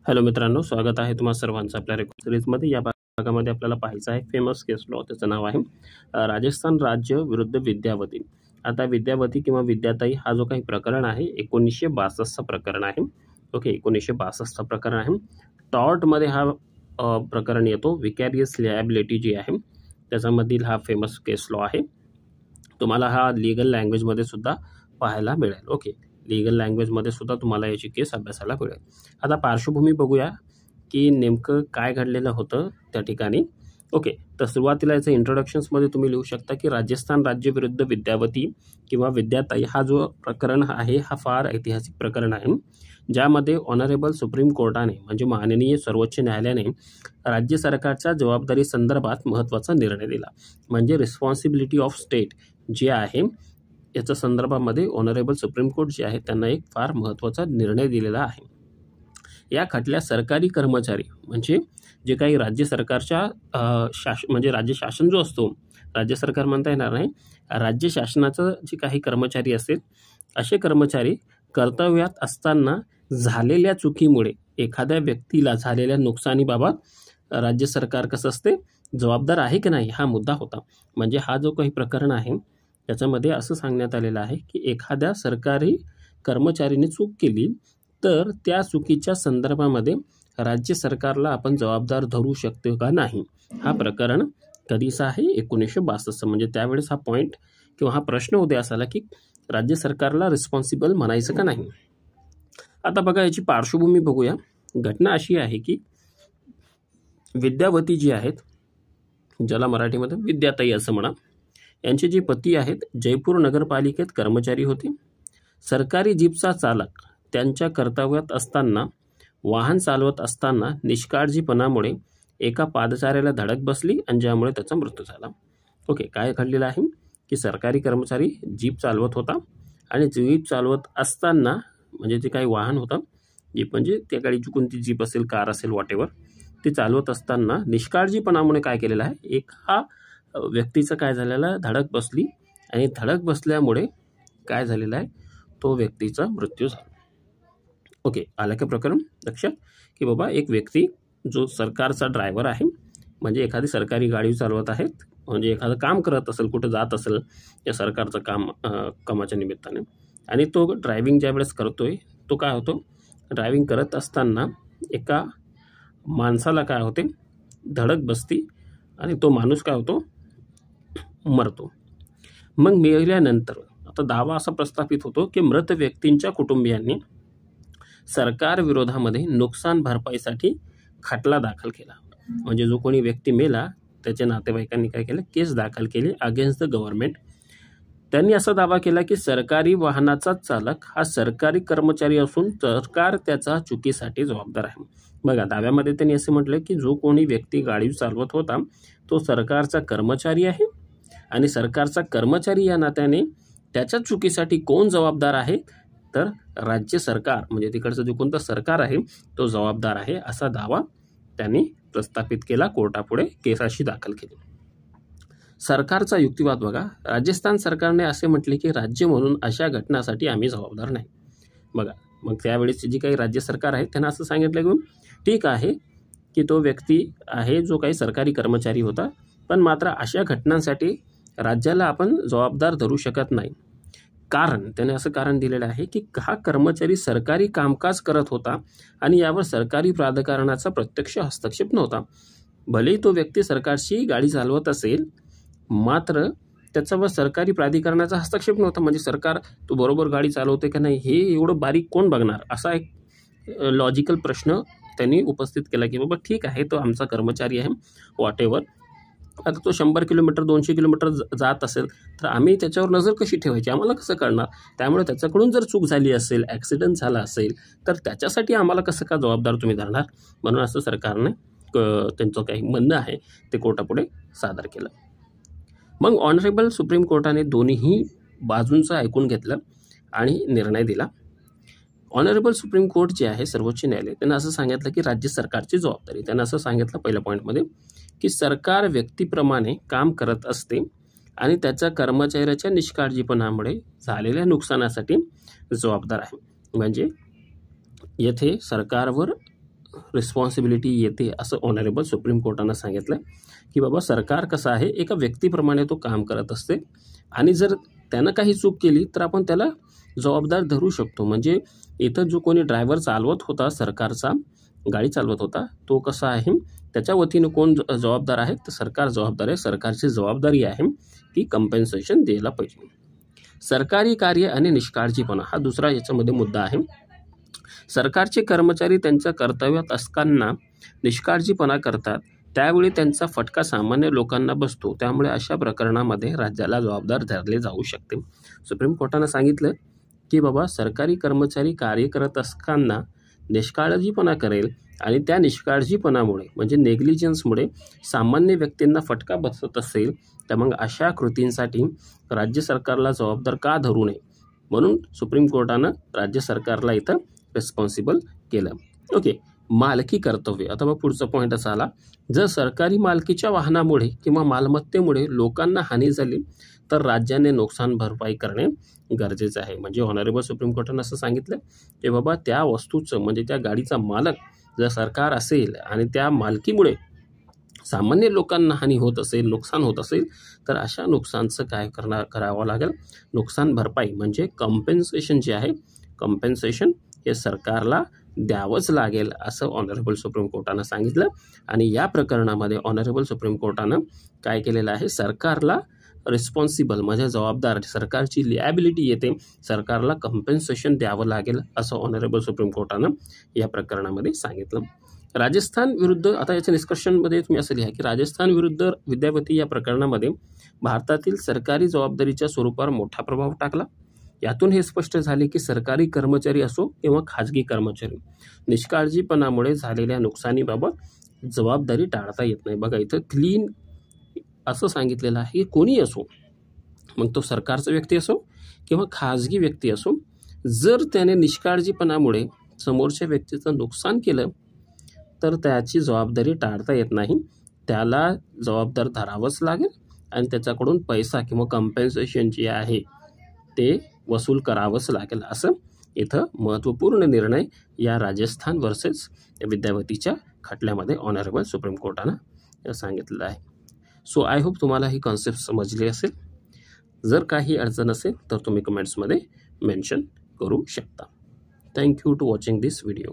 Hello मित्रांनो, स्वागत आहे तुम्हा सर्वांचं आपल्या रेकॉर्ड सिरीजमध्ये। या भागामध्ये आपल्याला पाहायचं आहे फेमस केस लॉ। त्याचं नाव आहे राजस्थान राज्य विरुद्ध विद्यावती। आता विद्यावती किंवा विद्याताई हा जो काही प्रकरण आहे 1962चं प्रकरण आहे। ओके, 1962चं प्रकरण आहे। टॉर्टमध्ये हा प्रकरण येतो। विकॅरियस लायबिलिटी जी आहे त्याच्यामधील हा फेमस केस लॉ आहे। तुम्हाला हा लीगल लँग्वेजमध्ये सुद्धा पाहायला मिळेल। ओके, लीगल लँग्वेजमध्ये सुद्धा तुम्हाला याची केस अभ्यासाला मिळेल। आता पार्श्वभूमी बघूया की नेमकं काय घडलेलं होतं त्या ठिकाणी। ओके, तर सुरुवातीला याचं इंट्रोडक्शन्समध्ये तुम्ही लिहू शकता की राजस्थान राज्य विरुद्ध विद्यावती किंवा विद्याताई हा जो प्रकरण आहे हा फार ऐतिहासिक प्रकरण आहे, ज्यामध्ये ऑनरेबल सुप्रीम कोर्टाने म्हणजे माननीय सर्वोच्च न्यायालयाने राज्य सरकारच्या जबाबदारी संदर्भात महत्त्वाचा निर्णय दिला। म्हणजे रिस्पॉन्सिबिलिटी ऑफ स्टेट जे आहे याच्या संदर्भामध्ये ऑनरेबल सुप्रीम कोर्ट जे आहे त्यांना एक फार महत्त्वाचा निर्णय दिलेला आहे। या खटल्या सरकारी कर्मचारी म्हणजे जे काही राज्य सरकारच्या म्हणजे राज्य शासन जो असतो, राज्य सरकार म्हणता येणार नाही, राज्य शासनाचं जे काही कर्मचारी असतील असे कर्मचारी कर्तव्यात असताना झालेल्या चुकीमुळे एखाद्या व्यक्तीला झालेल्या नुकसानीबाबत राज्य सरकार कसं असते जबाबदार आहे की नाही हा मुद्दा होता। म्हणजे हा जो काही प्रकरण आहे त्याच्यामध्ये असं सांगण्यात आलेलं आहे की एखाद्या सरकारी कर्मचारीने चूक केली तर त्या चुकीच्या संदर्भामध्ये राज्य सरकारला आपण जबाबदार धरू शकतो का नाही। हा प्रकरण कधीचा आहे 1962। म्हणजे त्यावेळेस हा पॉईंट किंवा हा प्रश्न उदयास आला की राज्य सरकारला रिस्पॉन्सिबल म्हणायचं का नाही। आता बघा याची पार्श्वभूमी बघूया। घटना अशी आहे की विद्यावती जी आहेत, ज्याला मराठीमध्ये विद्याताई असं म्हणा, यांचे जे पती आहेत जयपूर नगरपालिकेत कर्मचारी होते। सरकारी जीपचा चालक त्यांच्या कर्तव्यात असताना वाहन चालवत असताना निष्काळजीपणामुळे एका पादचाऱ्याला धडक बसली आणि ज्यामुळे त्याचा मृत्यू झाला। ओके, काय घडलेलं आहे की सरकारी कर्मचारी जीप चालवत होता आणि जीप चालवत असताना म्हणजे जे काही वाहन होतं, जीप म्हणजे त्या गाडीची कोणती जीप असेल, कार असेल, वॉटेवर, ते चालवत असताना निष्काळजीपणामुळे काय केलेलं आहे, एका व्यक्तीचं काय झालेलं आहे धडक बसली आणि धडक बसल्यामुळे काय झालेलं आहे तो व्यक्तीचा मृत्यू झाला। ओके, आलं का प्रकरण लक्षात की बाबा एक व्यक्ती जो सरकारचा ड्रायव्हर आहे, म्हणजे एखादी सरकारी गाडी चालवत आहेत, म्हणजे एखादं काम करत असेल, कुठं जात असेल या सरकारचं कामाच्या निमित्ताने, आणि तो ड्रायव्हिंग ज्यावेळेस करतोय तो काय होतो, ड्रायव्हिंग करत असताना एका माणसाला काय होते धडक बसती आणि तो माणूस काय होतो मरतो। मग मेल्यानंतर आता दावा असा प्रस्थापित होतो की मृत व्यक्तींच्या कुटुंबियांनी सरकार विरोधामध्ये नुकसान भरपाईसाठी खटला दाखल केला। म्हणजे जो कोणी व्यक्ती मेला त्याच्या नातेवाईकांनी काय केलं, केस दाखल केली अगेन्स्ट द गव्हर्नमेंट। त्यांनी असा दावा केला की सरकारी वाहनाचा चालक हा सरकारी कर्मचारी असून सरकार त्याचा चुकीसाठी जबाबदार आहे। बघा, दाव्यामध्ये त्यांनी असे म्हटले की जो कोणी व्यक्ती गाडी चालवत होता तो सरकारचा कर्मचारी आहे आणि सरकारचा कर्मचारी या नात्याने त्याच्या चुकीसाठी कोण जबाबदार आहे, तर राज्य सरकार म्हणजे तिकडचं जे कोणतं सरकार आहे तो जबाबदार आहे, असा दावा त्यांनी प्रस्थापित केला, कोर्टापुढे केस अशी दाखल केली। सरकारचा युक्तिवाद बघा, राजस्थान सरकारने असे म्हटले की राज्य म्हणून अशा घटनासाठी आम्ही जबाबदार नाही। बघा, मग त्यावेळेस जी काही राज्य सरकार आहे त्यांना असं सांगितलं की ठीक आहे की तो व्यक्ती आहे जो काही सरकारी कर्मचारी होता, पण मात्र अशा घटनांसाठी राज्याला आपण जबाबदार धरू शकत नाही। कारण त्याने असं कारण दिलेलं आहे की हा कर्मचारी सरकारी कामकाज करत होता आणि यावर सरकारी प्राधिकरणाचा प्रत्यक्ष हस्तक्षेप नव्हता। भलेही तो व्यक्ती सरकारची गाडी चालवत असेल मात्र त्याच्यावर सरकारी प्राधिकरणाचा हस्तक्षेप नव्हता। म्हणजे सरकार तो बरोबर गाडी चालवते का नाही हे एवढं बारीक कोण बघणार, असा एक लॉजिकल प्रश्न त्यांनी उपस्थित केला की बाबा ठीक आहे तो आमचा कर्मचारी आहे वॉटेवर, आता तो 100 किलोमीटर 200 किलोमीटर जात असेल तर आम्ही त्याच्यावर नजर कशी ठेवायची, आम्हाला कसं कळणार। त्यामुळे त्याच्याकडून जर चूक झाली असेल, ॲक्सिडेंट झाला असेल तर त्याच्यासाठी आम्हाला कसं का जबाबदार तुम्ही धरणार, म्हणून असं सरकारने त्यांचं काही म्हणणं आहे ते कोर्टापुढे सादर केलं। मग ऑनरेबल सुप्रीम कोर्टाने दोन्ही बाजूंचं ऐकून घेतलं आणि निर्णय दिला। ऑनरेबल सुप्रीम कोर्ट जे आहे सर्वोच्च न्यायालय त्यांना असं सांगितलं की राज्य सरकारची जबाबदारी, त्यांना असं सांगितलं पहिल्या पॉईंटमध्ये की सरकार व्यक्तीप्रमाणे काम करत असते आणि त्याच्या कर्मचाऱ्याच्या निष्काळजीपणामुळे झालेल्या नुकसानासाठी जबाबदार आहे। म्हणजे येथे सरकारवर रिस्पॉन्सिबिलिटी येते असं ऑनरेबल सुप्रीम कोर्टानं सांगितलं की बाबा सरकार कसं आहे एका व्यक्तीप्रमाणे तो काम करत असते आणि जर त्यानं काही चूक केली तर आपण त्याला जबाबदार धरू शकतो. म्हणजे इथं जो कोणी ड्रायव्हर चालवत होता सरकारचा गाडी चालवत होता तो कसा आहे त्याच्या वतीनं कोण जबाबदार आहे तर सरकार जबाबदार आहे. सरकारची जबाबदारी आहे की कंपेन्सेशन द्यायला पाहिजे. सरकारी कार्य आणि निष्काळजीपणा हा दुसरा याच्यामध्ये मुद्दा आहे. सरकारचे कर्मचारी त्यांच्या कर्तव्यात असताना निष्काळजीपणा करतात त्यावेळी त्यांचा फटका सामान्य लोकांना बसतो. त्यामुळे अशा प्रकरणामध्ये राज्याला जबाबदार धरले जाऊ शकते. सुप्रीम कोर्टानं सांगितलं की बाबा सरकारी कर्मचारी कार्य करत असताना निष्काळजीपणा करेल आणि त्या निष्काळजीपणामुळे म्हणजे नेग्लिजन्समुळे सामान्य व्यक्तींना फटका बसत असेल तर मग अशा कृतींसाठी राज्य सरकारला जबाबदार का धरू नये म्हणून सुप्रीम कोर्टानं राज्य सरकारला इथं रिस्पॉन्सिबल केलं. ओके, मालकी कर्तव्य. आता बघ पुढचा पॉईंट असा आला, जर सरकारी मालकीच्या वाहनामुळे किंवा मालमत्तेमुळे लोकांना हानी झाली तर राज्याने नुकसान भरपाई करणे गरजेचं आहे. म्हणजे ऑनरेबल सुप्रीम कोर्टानं असं सांगितलं की बाबा त्या वस्तूचं म्हणजे त्या गाडीचा मालक जर सरकार असेल आणि त्या मालकीमुळे सामान्य लोकांना हानी होत असेल नुकसान होत असेल तर अशा नुकसानचं काय करावं लागेल, नुकसान भरपाई म्हणजे कॉम्पेन्सेशन जे आहे कॉम्पेन्सेशन हे सरकारला द्यावंच लागेल असं ऑनरेबल सुप्रीम कोर्टानं सांगितलं. आणि या प्रकरणामध्ये ऑनरेबल सुप्रीम कोर्टानं काय केलेलं आहे सरकारला रिस्पॉन्सिबल म्हणजे जबाबदार सरकारची लिॲबिलिटी येते सरकारला कॉम्पेन्सेशन द्यावं लागेल असं ऑनरेबल सुप्रीम कोर्टानं या प्रकरणामध्ये सांगितलं. राजस्थान विरुद्ध आता याच्या निष्कर्षांमध्ये तुम्ही असं लिहा की राजस्थान विरुद्ध विद्यापती या प्रकरणामध्ये भारतातील सरकारी जबाबदारीच्या स्वरूपावर मोठा प्रभाव टाकला. यातून हे स्पष्ट झाले की सरकारी कर्मचारी असो किंवा खाजगी कर्मचारी निष्काळजीपणामुळे झालेल्या नुकसानीबाबत जबाबदारी टाळता येत नाही. बघा इथं क्लीन असं सांगितलेलं आहे की कोणी असो मग तो सरकारचा व्यक्ती असो किंवा खाजगी व्यक्ती असो जर त्याने निष्काळजीपणामुळे समोरच्या व्यक्तीचं नुकसान केलं तर त्याची जबाबदारी टाळता येत नाही. त्याला जबाबदार धरावंच लागेल आणि त्याच्याकडून पैसा किंवा कॉम्पेन्सेशन जे आहे ते वसूल करावंच लागेल असं इथं महत्त्वपूर्ण निर्णय या राजस्थान वर्सेस विद्यापतीच्या खटल्यामध्ये ऑनरेबल सुप्रीम कोर्टानं सांगितलेलं आहे. सो आय होप तुम्हाला ही कॉन्सेप्ट समजली असेल. जर काही अडचण असेल तर तुम्ही कमेंट्समध्ये मेन्शन करू शकता. Thank you to watching this video.